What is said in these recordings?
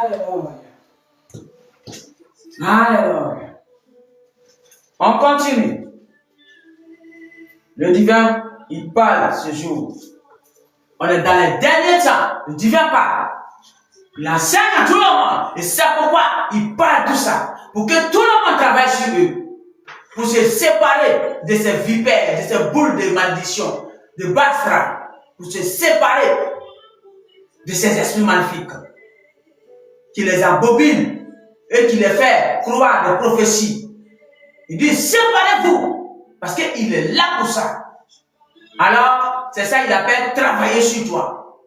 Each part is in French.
Alléluia. Alléluia. On continue. Le divin, il parle ce jour. On est dans les derniers temps. Le divin parle. Il enseigne à tout le monde. Et c'est pourquoi il parle tout ça. Pour que tout le monde travaille sur eux. Pour se séparer de ces vipères, de ces boules de malédiction, de Basra. Pour se séparer de ces esprits maléfiques. Qui les embobinent et qui les fait croire des prophéties. Il dit, séparez-vous. Parce qu'il est là pour ça. Alors, c'est ça qu'il appelle travailler sur toi.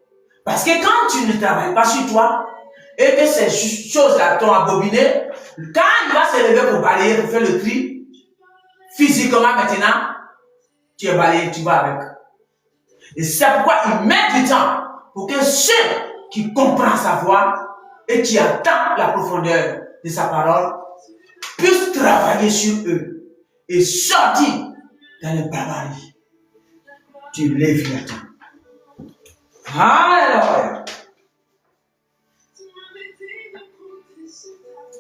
Parce que quand tu ne travailles pas sur toi, et que ces choses-là t'ont abominé, quand il va se lever pour balayer, pour faire le tri, physiquement maintenant, tu es balayé, tu vas avec. Et c'est pourquoi il met du temps pour que ceux qui comprennent sa voix et qui attendent la profondeur de sa parole puissent travailler sur eux et sortir dans les barbaries du Léviathan. Alléluia.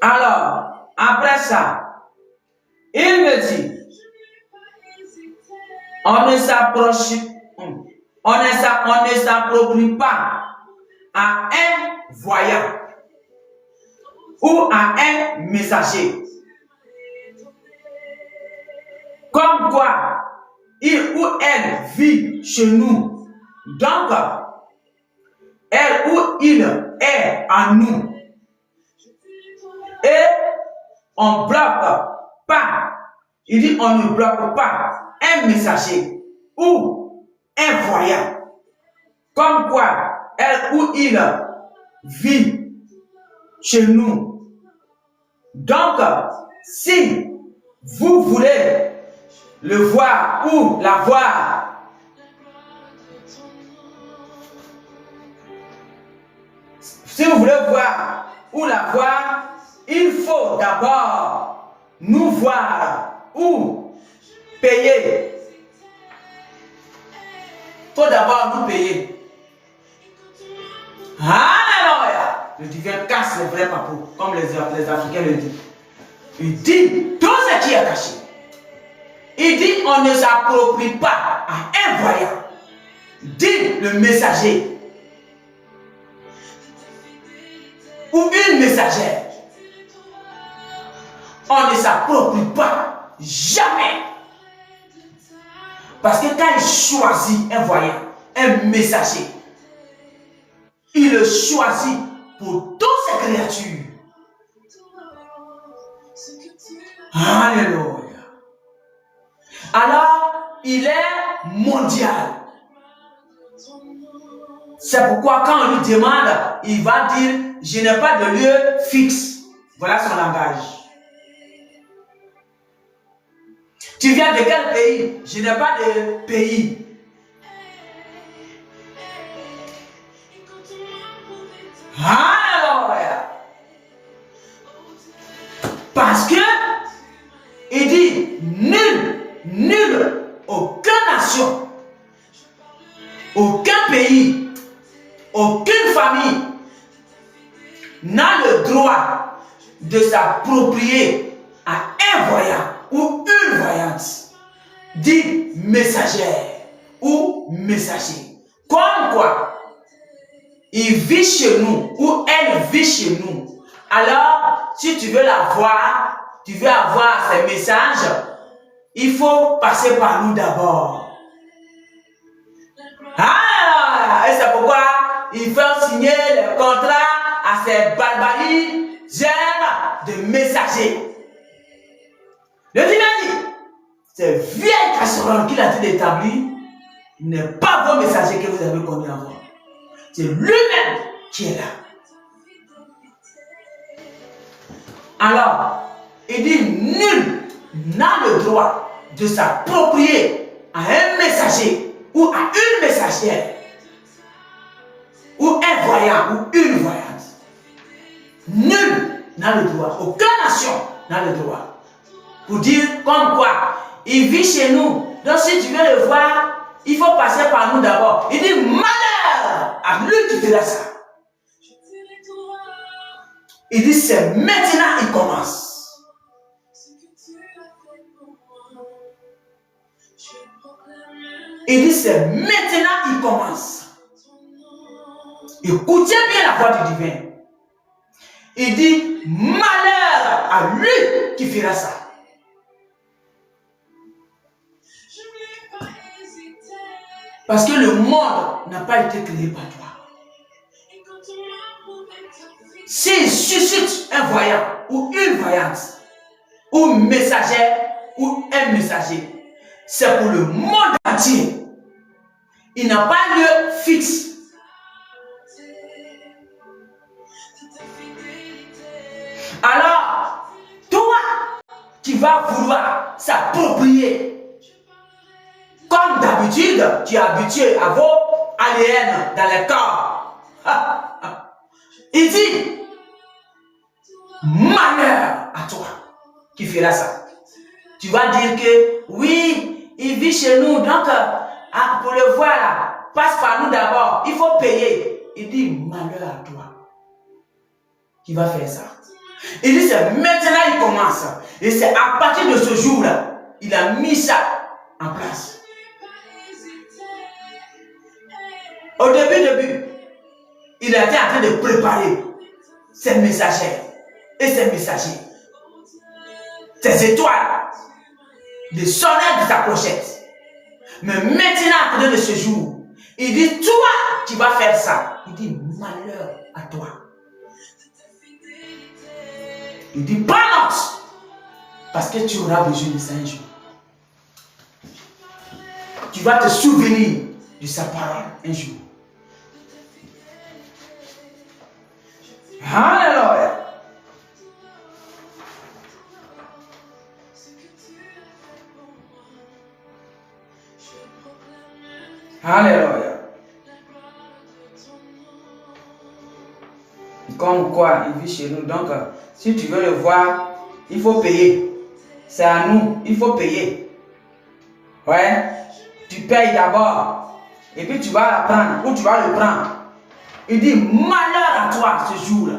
Alors, après ça, il me dit, on ne s'approprie pas à un voyant ou à un messager. Comme quoi, il ou elle vit chez nous. Donc, elle ou il est en nous. Et on ne bloque pas. Il dit on ne bloque pas un messager ou un voyant. Comme quoi, elle ou il vit chez nous. Donc, si vous voulez le voir ou la voir, si vous voulez voir ou la voir, il faut d'abord nous voir ou payer. Il faut d'abord nous payer. Alléluia. Le divin casse les vrais papous, comme les Africains le disent. Il dit tout ce qui est caché. Il dit on ne s'approprie pas à un voyant. Dit le messager. Ou une messagère. On ne s'approprie pas jamais. Parce que quand il choisit un voyant, un messager, il le choisit pour toutes ses créatures. Alléluia. Alors, il est mondial. C'est pourquoi quand on lui demande, il va dire, je n'ai pas de lieu fixe. Voilà son langage. Tu viens de quel pays? Je n'ai pas de pays. Alléluia. Parce que il dit nul, aucune nation, aucun pays, aucune famille n'a le droit de s'approprier à un voyant ou une voyante, dit messagère ou messager. Comme quoi, il vit chez nous ou elle vit chez nous. Alors, si tu veux la voir, tu veux avoir ces messages, il faut passer par nous d'abord. Ah, et c'est pourquoi il faut signer le contrat à ces barbaries de messagers. Le divin dit, ces vieilles casseroles qu'il a dit d'établir n'est pas vos messagers que vous avez connus avant. C'est lui-même qui est là. Alors, il dit, nul n'a le droit de s'approprier à un messager ou à une messagère ou un voyant ou une voyante. Nul n'a le droit, aucune nation n'a le droit. Pour dire comme quoi, il vit chez nous. Donc si tu veux le voir, il faut passer par nous d'abord. Il dit, malheur à lui qui fera ça. Il dit c'est maintenant il commence. Il dit c'est maintenant il commence. Écoutez bien la voix du divin. Il dit malheur à lui qui fera ça. Parce que le monde n'a pas été créé par toi. S'il suscite un voyant ou une voyante, ou messager ou un messager, c'est pour le monde entier. Il n'a pas lieu fixe. Alors, toi, tu vas vouloir s'approprier. Comme d'habitude, tu es habitué à vos aliens dans les corps. Il dit, malheur à toi qui fera ça. Tu vas dire que, oui, il vit chez nous, donc pour le voir là, passe par nous d'abord, il faut payer. Il dit, malheur à toi qui va faire ça. Il dit, c'est maintenant il commence. Et c'est à partir de ce jour-là, il a mis ça en place. Au début, il était en train de préparer ses messagers et ses messagers, ses étoiles, les sonnets de sa clochette. Mais maintenant, à partir de ce jour, il dit, toi, tu vas faire ça. Il dit, malheur à toi. Il dit, balance, parce que tu auras besoin de ça un jour. Tu vas te souvenir de sa parole un jour. Alléluia. Alléluia. Comme quoi, il vit chez nous. Donc, si tu veux le voir, il faut payer. C'est à nous, il faut payer. Ouais. Tu payes d'abord. Et puis tu vas la prendre. Ou tu vas le prendre. Il dit, malheur à toi ce jour-là.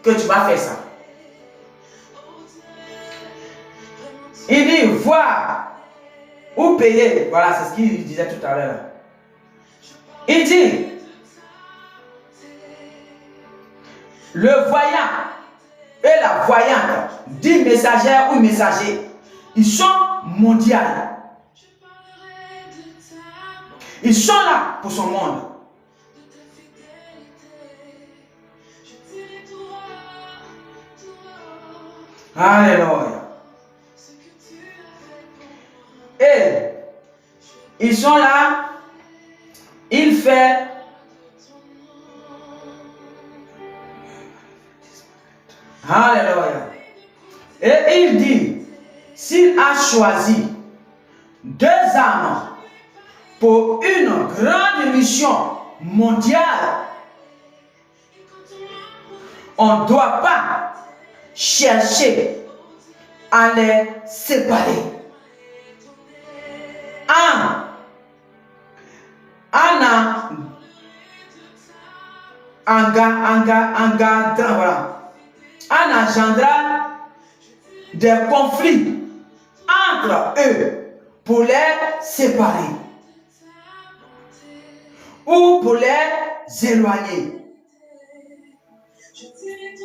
Que tu vas faire ça. Il dit, voir ou payer. Voilà, c'est ce qu'il disait tout à l'heure. Il dit, le voyant et la voyante, dit messagère ou messager, ils sont mondiaux. Ils sont là pour son monde. Alléluia. Et ils sont là. Il fait Alléluia. Et il dit, s'il a choisi 2 âmes pour une grande mission mondiale, on ne doit pas chercher à les séparer. En engendra des conflits entre eux pour les séparer ou pour les éloigner.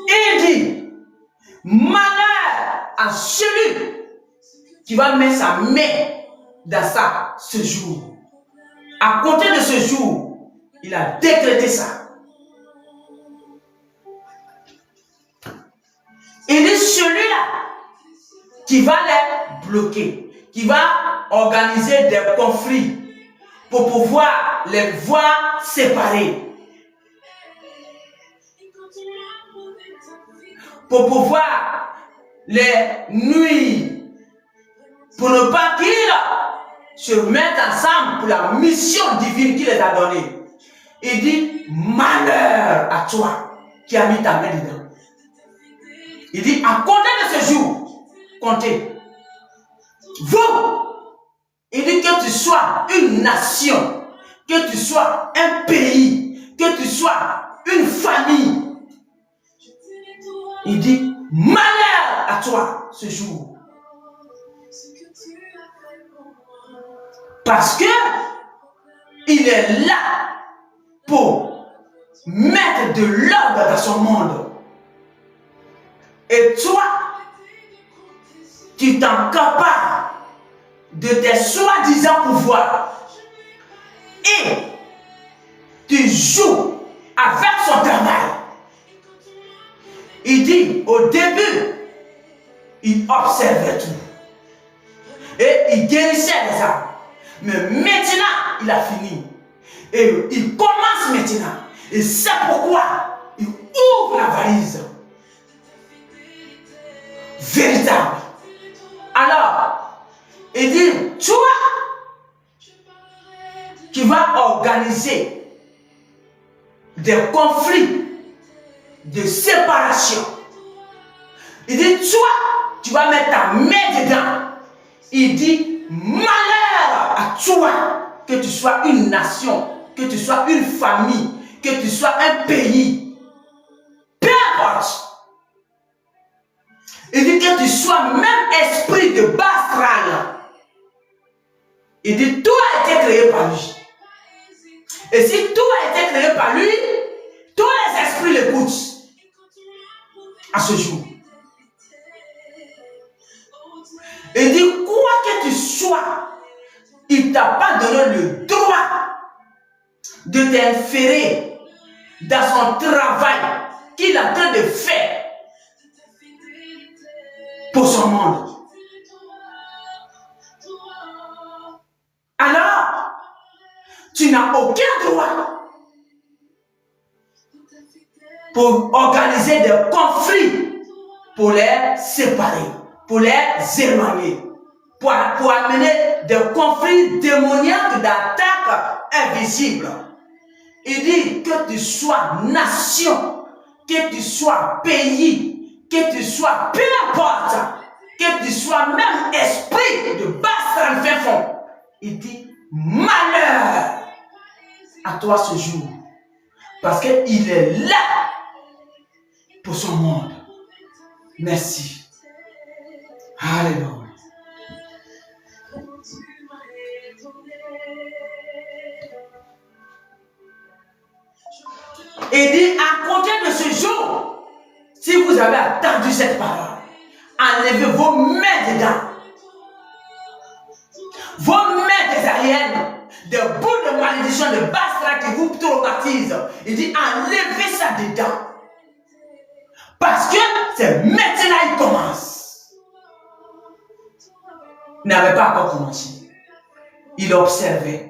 Il dit, malheur à celui qui va mettre sa main dans ça ce jour. À côté de ce jour, il a décrété ça. Il dit celui-là qui va les bloquer, qui va organiser des conflits pour pouvoir les voir séparés, pour pouvoir les nuire, pour ne pas qu'ils se mettent ensemble pour la mission divine qu'il les a donnée. Il dit, malheur à toi qui as mis ta main dedans. Il dit, à compter de ce jour, comptez. Vous, il dit que tu sois une nation, que tu sois un pays, que tu sois une famille. Il dit, malheur à toi ce jour. Parce que il est là pour mettre de l'ordre dans son monde. Et toi, tu t'encapares de tes soi-disant pouvoirs et tu joues avec son travail. Il dit, au début, il observait tout. Et il guérissait les âmes. Mais maintenant, il a fini. Et il commence maintenant. Et c'est pourquoi il ouvre la valise. Véritable. Alors, il dit, toi, qui vas organiser des conflits, de séparation. Il dit, toi, tu vas mettre ta main dedans. Il dit, malheur à toi, que tu sois une nation, que tu sois une famille, que tu sois un pays. Peu importe. Il dit que tu sois même esprit de bas astral. Il dit, tout a été créé par lui. Et si tout a été créé par lui, tous les esprits l'écoutent à ce jour. Il dit, quoi que tu sois, il ne t'a pas donné le droit de t'inférer dans son travail qu'il est en train de faire pour son monde. Alors, tu n'as aucun droit pour organiser des conflits, pour les séparer, pour les éloigner, pour amener des conflits démoniaques d'attaques invisibles. Il dit que tu sois nation, que tu sois pays, que tu sois peu importe, que tu sois même esprit de basse dans le fin fond. Il dit malheur à toi ce jour, parce qu'il est là pour son monde. Merci. Alléluia. Il dit à compter de ce jour, si vous avez attendu cette parole, enlevez vos mains dedans, vos mains des aliens, des bouts de malédiction, de bastra qui vous traumatisent. Il dit enlevez ça dedans. Parce que c'est maintenant il commence. Il n'avait pas encore commencé. Il observait.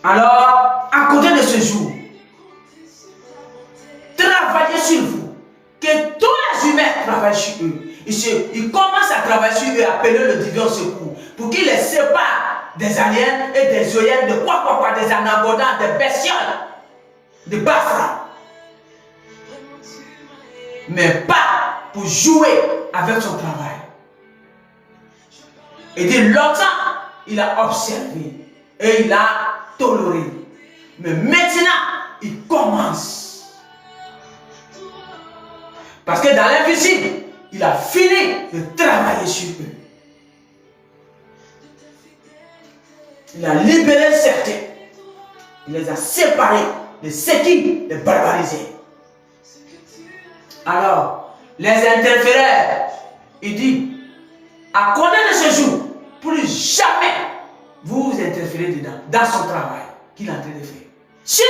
Alors, à côté de ce jour, travaillez sur vous. Que tous les humains travaillent sur eux. Ils commencent à travailler sur eux, appeler le divin au secours. Pour qu'ils les séparent des aliens et des oyens, de quoi, des anabodans, des bestioles, des bafras. Mais pas pour jouer avec son travail. Et de longtemps, il a observé et il a toléré. Mais maintenant, il commence. Parce que dans l'invisible, il a fini de travailler sur eux. Il a libéré certains. Il les a séparés de ceux qui les barbarisaient. Alors, les interféreurs, il dit, à compter de ce jour, plus jamais vous vous interférez dedans, dans son travail qu'il est en train de faire. Sinon,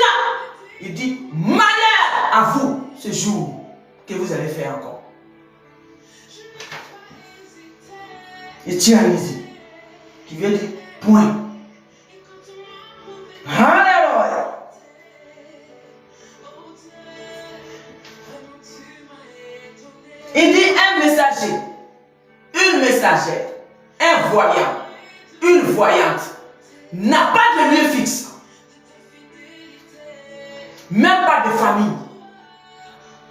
il dit, malheur à vous ce jour que vous allez faire encore. Et Tianizi, qui veut dire point. Alléluia. Il dit un messager, une messagère, un voyant, une voyante n'a pas de lieu fixe, même pas de famille.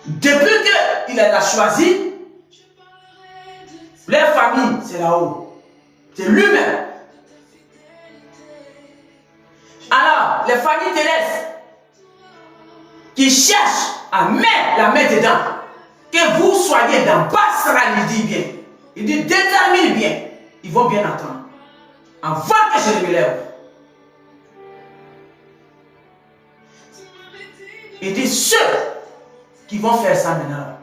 Depuis qu'il a choisi, leur famille c'est là-haut, c'est lui-même. Alors, les familles terrestres qui cherchent à mettre la main dedans, que vous soyez dans Basra, il dit bien. Il dit détermine bien. Ils vont bien attendre. Avant que je ne me lève. Il dit ceux qui vont faire ça maintenant.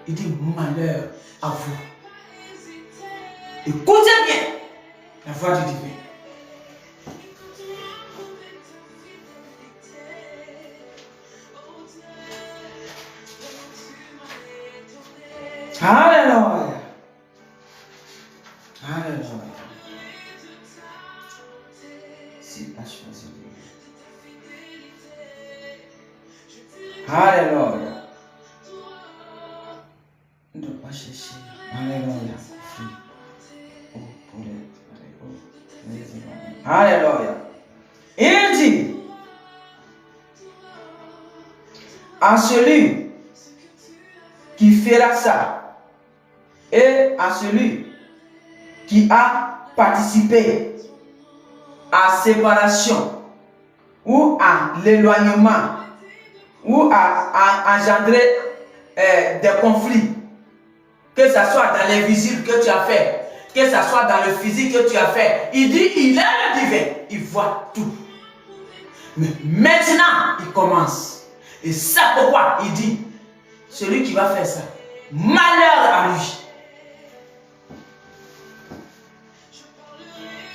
Il dit malheur à vous. Écoutez bien la voix du divin. Alléluia. Alléluia. Si a choisi Dieu. Alléluia. Ne doit pas chercher. Alléluia. Alléluia. Il dit à celui qui fera ça et à celui qui a participé à séparation ou à l'éloignement ou à engendrer des conflits, que ce soit dans l'invisible que tu as fait, que ce soit dans le physique que tu as fait. Il dit, il est le divin, il voit tout. Mais maintenant, il commence. Et ça pourquoi il dit, celui qui va faire ça, malheur à lui.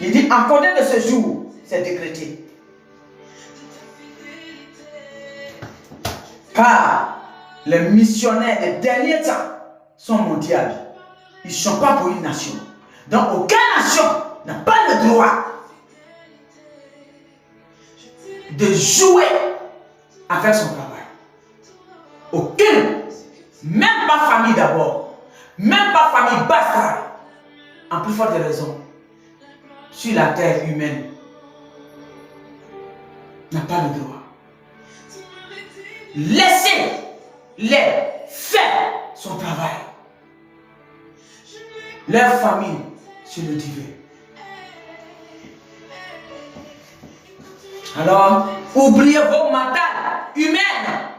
Il dit, en côté de ce jour, c'est décrété. Car les missionnaires des derniers temps sont mondiaux. Ils ne sont pas pour une nation. Donc aucune nation n'a pas le droit de jouer à faire son travail. Aucune. Même pas famille d'abord. Même pas famille basse. En plus forte raison. Sur la terre humaine. N'a pas le droit. Laissez-les faire son travail. Leur famille, c'est le divin. Alors, oubliez vos mentales humaines.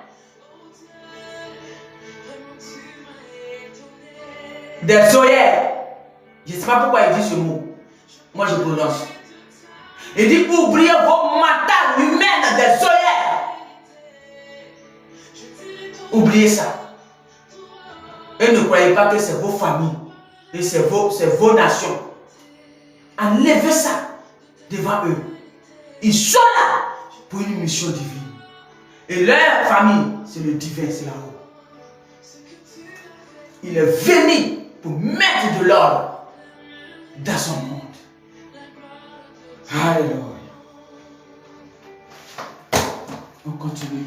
Des oeillères. Je ne sais pas pourquoi il dit ce mot. Moi, je prononce. Il dit, oubliez vos mentales humaines des oeillères. Oubliez ça. Et ne croyez pas que c'est vos familles. Et c'est vos nations. Enlevez ça devant eux. Ils sont là pour une mission divine. Et leur famille, c'est le divin, c'est là-haut. Il est venu pour mettre de l'ordre dans son monde. Alléluia. On continue.